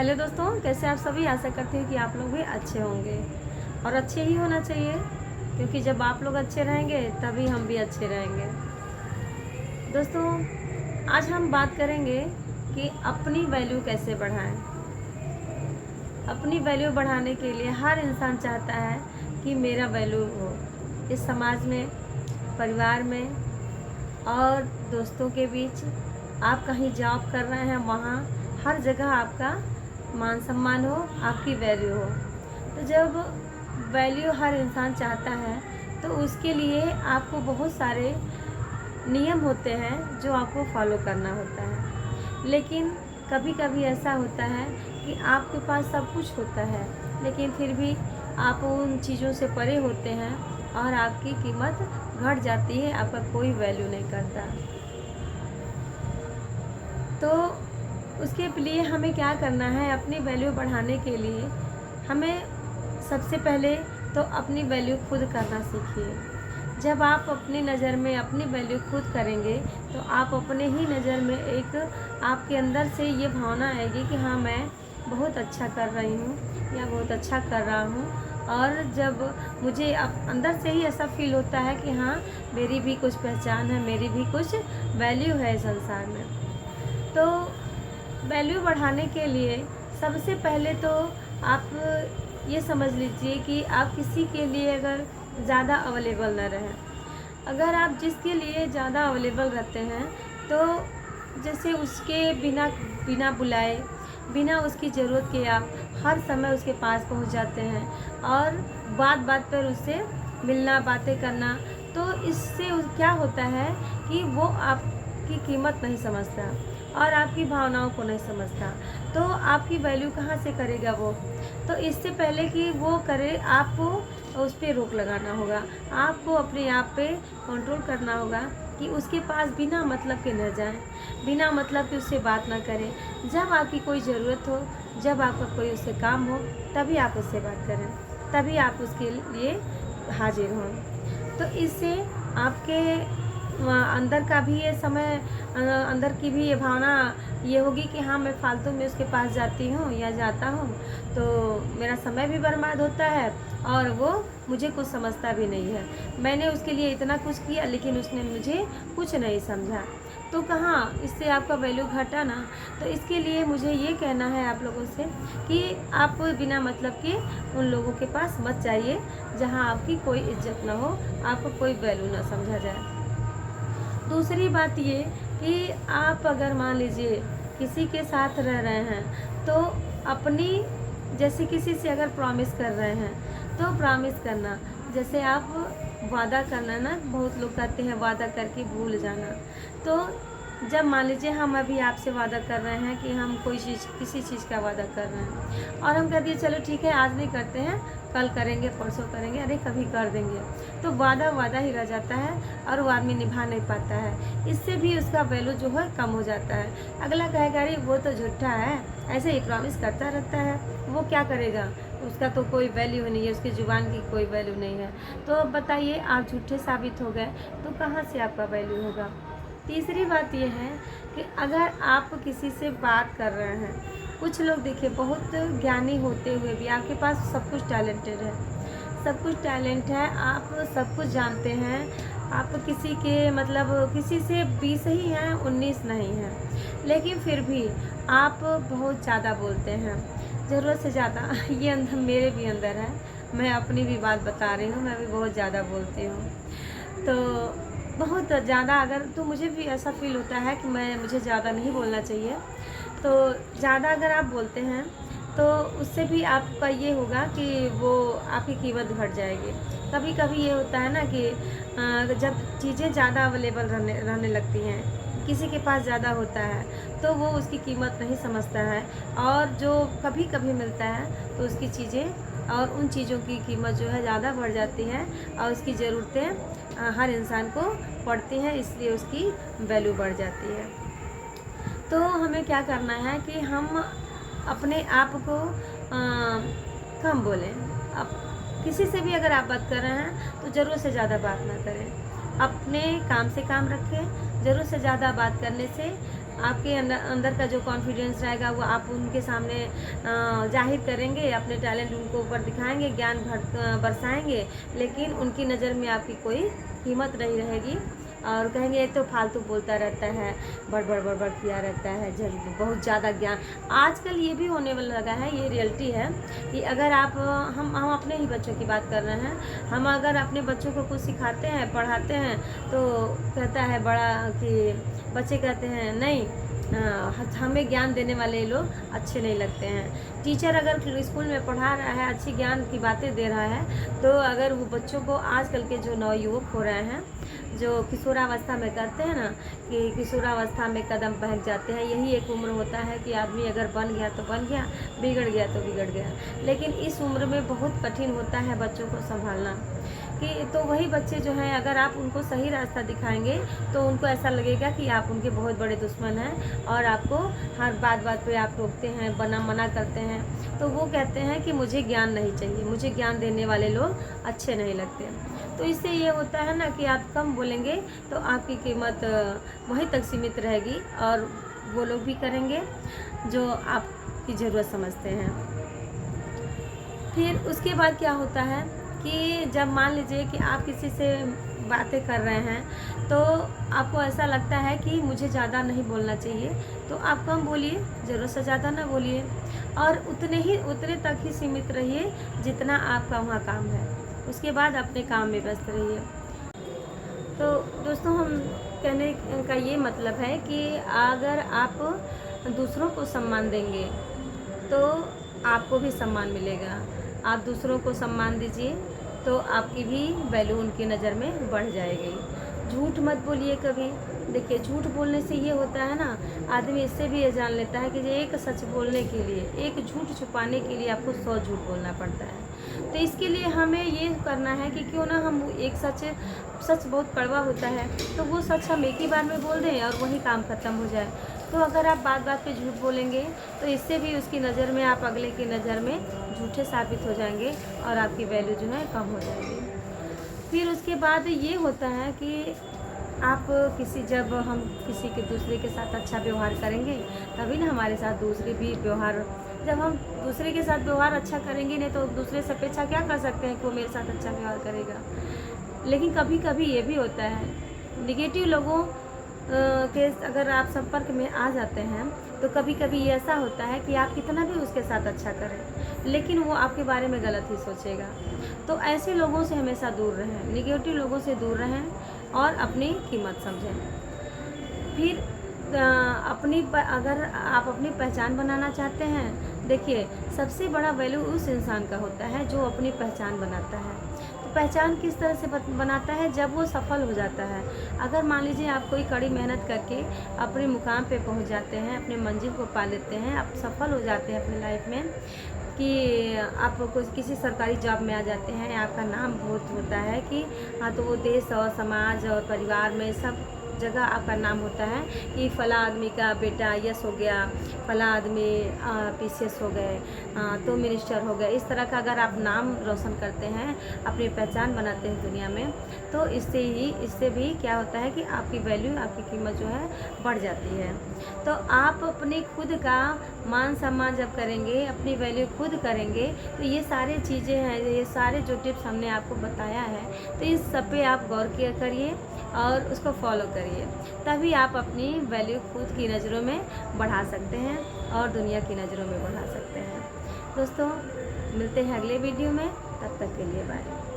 Hello दोस्तों, कैसे आप सभी। आशा करती हूँ कि आप लोग भी अच्छे होंगे और अच्छे ही होना चाहिए, क्योंकि जब आप लोग अच्छे रहेंगे तभी हम भी अच्छे रहेंगे। दोस्तों, आज हम बात करेंगे कि अपनी वैल्यू कैसे बढ़ाएं। अपनी वैल्यू बढ़ाने के लिए हर इंसान चाहता है कि मेरा वैल्यू हो, इस समाज में, परिवार में और दोस्तों के बीच। आप कहीं जॉब कर रहे हैं, वहाँ हर जगह आपका मान सम्मान हो, आपकी वैल्यू हो। तो जब वैल्यू हर इंसान चाहता है तो उसके लिए आपको बहुत सारे नियम होते हैं जो आपको फॉलो करना होता है। लेकिन कभी कभी ऐसा होता है कि आपके पास सब कुछ होता है, लेकिन फिर भी आप उन चीज़ों से परे होते हैं और आपकी कीमत घट जाती है, आपका कोई वैल्यू नहीं करता। तो उसके लिए हमें क्या करना है, अपनी वैल्यू बढ़ाने के लिए हमें सबसे पहले तो अपनी वैल्यू खुद करना सीखिए। जब आप अपनी नज़र में अपनी वैल्यू खुद करेंगे तो आप अपने ही नज़र में एक आपके अंदर से ये भावना आएगी कि हाँ, मैं बहुत अच्छा कर रही हूँ या बहुत अच्छा कर रहा हूँ। और जब मुझे अब अंदर से ही ऐसा फील होता है कि हाँ, मेरी भी कुछ पहचान है, मेरी भी कुछ वैल्यू है संसार में। तो वैल्यू बढ़ाने के लिए सबसे पहले तो आप ये समझ लीजिए कि आप किसी के लिए अगर ज़्यादा अवेलेबल न रहें। अगर आप जिसके लिए ज़्यादा अवेलेबल रहते हैं तो जैसे उसके बिना बिना बुलाए, बिना उसकी ज़रूरत के आप हर समय उसके पास पहुंच जाते हैं और बात बात पर उससे मिलना, बातें करना, तो इससे क्या होता है कि वो आपकी कीमत नहीं समझता और आपकी भावनाओं को नहीं समझता। तो आपकी वैल्यू कहाँ से करेगा वो। तो इससे पहले कि वो करे, आपको उस पर रोक लगाना होगा। आपको अपने आप पे कंट्रोल करना होगा कि उसके पास बिना मतलब के न जाएं, बिना मतलब के उससे बात ना करें। जब आपकी कोई ज़रूरत हो, जब आपका कोई उससे काम हो, तभी आप उससे बात करें, तभी आप उसके लिए हाजिर हों। तो इससे आपके अंदर का भी ये समय, अंदर की भी ये भावना ये होगी कि हाँ, मैं फालतू में उसके पास जाती हूँ या जाता हूँ तो मेरा समय भी बर्बाद होता है और वो मुझे कुछ समझता भी नहीं है। मैंने उसके लिए इतना कुछ किया लेकिन उसने मुझे कुछ नहीं समझा। तो कहाँ इससे आपका वैल्यू घटा ना। तो इसके लिए मुझे ये कहना है आप लोगों से कि आप बिना मतलब के उन लोगों के पास मत जाइए जहाँ आपकी कोई इज्जत ना हो, आपको कोई वैल्यू ना समझा जाए। दूसरी बात ये कि आप अगर मान लीजिए किसी के साथ रह रहे हैं तो अपनी, जैसे किसी से अगर प्रॉमिस कर रहे हैं तो प्रॉमिस करना, जैसे आप वादा करना ना, बहुत लोग कहते हैं वादा करके भूल जाना। तो जब मान लीजिए हम अभी आपसे वादा कर रहे हैं कि हम कोई चीज़, किसी चीज़ का वादा कर रहे हैं और हम कह दिए चलो ठीक है, आज नहीं करते हैं, कल करेंगे, परसों करेंगे, अरे कभी कर देंगे, तो वादा वादा ही रह जाता है और वो आदमी निभा नहीं पाता है। इससे भी उसका वैल्यू जो है कम हो जाता है। अगला कहेगा अरे वो तो झूठा है, ऐसे ही प्रॉमिस करता रहता है, वो क्या करेगा, उसका तो कोई वैल्यू नहीं है, उसकी ज़ुबान की कोई वैल्यू नहीं है। तो अब बताइए, आप झूठे साबित हो गए तो कहाँ से आपका वैल्यू होगा। तीसरी बात यह है कि अगर आप किसी से बात कर रहे हैं, कुछ लोग देखिए बहुत ज्ञानी होते हुए भी आपके पास सब कुछ टैलेंटेड है, सब कुछ टैलेंट है, आप सब कुछ जानते हैं, आप किसी के मतलब किसी से 20 ही हैं, 19 नहीं हैं, लेकिन फिर भी आप बहुत ज़्यादा बोलते हैं, ज़रूरत से ज़्यादा। ये अंदर, मेरे भी अंदर है, मैं अपनी भी बात बता रही हूँ, मैं भी बहुत ज़्यादा बोलती हूँ। तो बहुत ज़्यादा, अगर तो मुझे भी ऐसा फील होता है कि मुझे ज़्यादा नहीं बोलना चाहिए। तो ज़्यादा अगर आप बोलते हैं तो उससे भी आपका ये होगा कि वो आपकी कीमत घट जाएगी। कभी कभी ये होता है ना कि जब चीज़ें ज़्यादा अवेलेबल रहने रहने लगती हैं, किसी के पास ज़्यादा होता है तो वो उसकी कीमत नहीं समझता है, और जो कभी कभी मिलता है तो उसकी चीज़ें और उन चीज़ों की कीमत जो है ज़्यादा बढ़ जाती है और उसकी ज़रूरतें हर इंसान को पड़ती हैं, इसलिए उसकी वैल्यू बढ़ जाती है। तो हमें क्या करना है कि हम अपने आप को कम बोलें। अब किसी से भी अगर आप बात कर रहे हैं तो ज़रूरत से ज़्यादा बात ना करें, अपने काम से काम रखें। ज़रूरत से ज़्यादा बात करने से आपके अंदर का जो कॉन्फिडेंस रहेगा वो आप उनके सामने ज़ाहिर करेंगे, अपने टैलेंट उनको ऊपर दिखाएंगे, ज्ञान बरसाएंगे, लेकिन उनकी नज़र में आपकी कोई कीमत नहीं रहेगी और कहेंगे ये तो फालतू बोलता रहता है, बड़बड़ किया रहता है, बहुत ज़्यादा ज्ञान। आजकल ये भी होने वाला लगा है, ये रियलिटी है कि अगर आप हम अपने ही बच्चों की बात कर रहे हैं, हम अगर अपने बच्चों को कुछ सिखाते हैं, पढ़ाते हैं, तो कहता है बड़ा कि बच्चे कहते हैं नहीं, हमें ज्ञान देने वाले लोग अच्छे नहीं लगते हैं। टीचर अगर स्कूल में पढ़ा रहा है, अच्छी ज्ञान की बातें दे रहा है, तो अगर वो बच्चों को, आजकल के जो नवयुवक हो रहे हैं, जो किशोरावस्था में करते हैं ना, कि किशोरावस्था में कदम बहक जाते हैं, यही एक उम्र होता है कि आदमी अगर बन गया तो बन गया, बिगड़ गया तो बिगड़ गया। लेकिन इस उम्र में बहुत कठिन होता है बच्चों को संभालना, कि तो वही बच्चे जो हैं, अगर आप उनको सही रास्ता दिखाएंगे तो उनको ऐसा लगेगा कि आप उनके बहुत बड़े दुश्मन हैं और आपको हर बात पे आप टोकते हैं, मना करते हैं, तो वो कहते हैं कि मुझे ज्ञान नहीं चाहिए, मुझे ज्ञान देने वाले लोग अच्छे नहीं लगते। तो इससे ये होता है ना कि आप कम बोलेंगे तो आपकी कीमत वहीं तक सीमित रहेगी और वो लोग भी करेंगे जो आपकी ज़रूरत समझते हैं। फिर उसके बाद क्या होता है कि जब मान लीजिए कि आप किसी से बातें कर रहे हैं तो आपको ऐसा लगता है कि मुझे ज़्यादा नहीं बोलना चाहिए, तो आप कम बोलिए, ज़रूरत से ज़्यादा ना बोलिए और उतने तक ही सीमित रहिए जितना आपका वहाँ काम है। उसके बाद अपने काम में व्यस्त रहिए। तो दोस्तों, हम कहने का ये मतलब है कि अगर आप दूसरों को सम्मान देंगे तो आपको भी सम्मान मिलेगा। आप दूसरों को सम्मान दीजिए तो आपकी भी वैल्यू उनकी नज़र में बढ़ जाएगी। झूठ मत बोलिए कभी। देखिए, झूठ बोलने से ये होता है ना, आदमी इससे भी ये जान लेता है कि एक सच बोलने के लिए, एक झूठ छुपाने के लिए आपको 100 झूठ बोलना पड़ता है। तो इसके लिए हमें ये करना है कि क्यों ना हम एक सच बहुत कड़वा होता है, तो वो सच हम एक ही बार में बोल दें और वही काम ख़त्म हो जाए। तो अगर आप बात पे झूठ बोलेंगे तो इससे भी उसकी नज़र में, आप अगले की नज़र में झूठे साबित हो जाएंगे और आपकी वैल्यू जो है कम हो जाएगी। फिर उसके बाद ये होता है कि आप जब हम किसी के दूसरे के साथ अच्छा व्यवहार करेंगे तभी ना हमारे साथ दूसरे भी व्यवहार, जब हम दूसरे के साथ व्यवहार अच्छा करेंगे नहीं तो दूसरे से अपेक्षा क्या कर सकते हैं कि वो मेरे साथ अच्छा व्यवहार करेगा। लेकिन कभी कभी ये भी होता है, निगेटिव लोगों के अगर आप संपर्क में आ जाते हैं तो कभी कभी ये ऐसा होता है कि आप कितना भी उसके साथ अच्छा करें लेकिन वो आपके बारे में गलत ही सोचेगा। तो ऐसे लोगों से हमेशा दूर रहें, निगेटिव लोगों से दूर रहें और अपनी कीमत समझें। फिर अगर आप अपनी पहचान बनाना चाहते हैं, देखिए सबसे बड़ा वैल्यू उस इंसान का होता है जो अपनी पहचान बनाता है। तो पहचान किस तरह से बनाता है, जब वो सफल हो जाता है। अगर मान लीजिए आप कोई कड़ी मेहनत करके अपने मुकाम पे पहुंच जाते हैं, अपने मंजिल को पा लेते हैं, आप सफल हो जाते हैं अपनी लाइफ में, कि आप किसी सरकारी जॉब में आ जाते हैं, आपका नाम बहुत होता है कि हाँ, तो वो देश और समाज और परिवार में सब जगह आपका नाम होता है कि फ़ला आदमी का बेटा यस हो गया, फ़ला आदमी पीसीएस हो गए, तो मिनिस्टर हो गए। इस तरह का अगर आप नाम रोशन करते हैं, अपनी पहचान बनाते हैं दुनिया में, तो इससे भी क्या होता है कि आपकी वैल्यू, आपकी कीमत जो है बढ़ जाती है। तो आप अपने खुद का मान सम्मान जब करेंगे, अपनी वैल्यू खुद करेंगे, तो ये सारी चीज़ें हैं, ये सारे जो टिप्स हमने आपको बताया है, तो इस सब पे आप गौर करिए और उसको फॉलो करिए, तभी आप अपनी वैल्यू खुद की नज़रों में बढ़ा सकते हैं और दुनिया की नज़रों में बढ़ा सकते हैं। दोस्तों, मिलते हैं अगले वीडियो में, तब तक के लिए बाय।